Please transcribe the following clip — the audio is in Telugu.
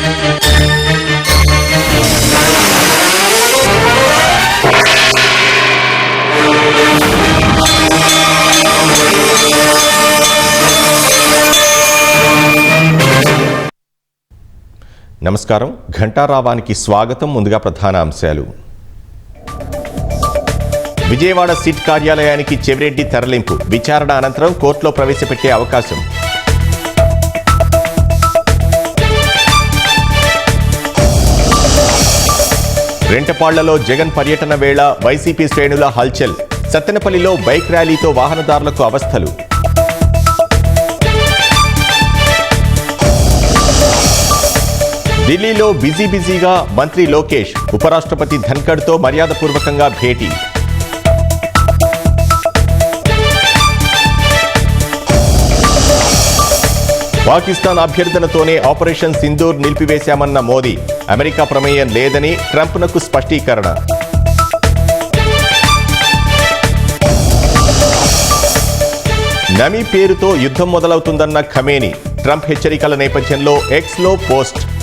నమస్కారం. ఘంటారావానికి స్వాగతం. ముందుగా ప్రధాన అంశాలు. విజయవాడ సిట్ కార్యాలయానికి చెవిరెడ్డి తరలింపు. విచారణ అనంతరం కోర్టులో ప్రవేశపెట్టే అవకాశం. రెంటపాళ్లలో జగన్ పర్యటన వేళ వైసీపీ శ్రేణుల హల్చల్. సత్తెనపల్లిలో బైక్ ర్యాలీతో వాహనదారులకు అవస్థలు. ఢిల్లీలో బిజీగా మంత్రి లోకేష్. ఉపరాష్ట్రపతి ధన్ఖడ్తో మర్యాదపూర్వకంగా భేటీ. పాకిస్తాన్ అభ్యర్థనతోనే ఆపరేషన్ సింధూర్ నిలిపివేశామన్న మోదీ. అమెరికా ప్రమేయం లేదని ట్రంప్నకు స్పష్టీకరణ. నమీ పేరుతో యుద్ధం మొదలవుతుందన్న ఖమేనీ. ట్రంప్ హెచ్చరికల నేపథ్యంలో ఎక్స్లో పోస్ట్.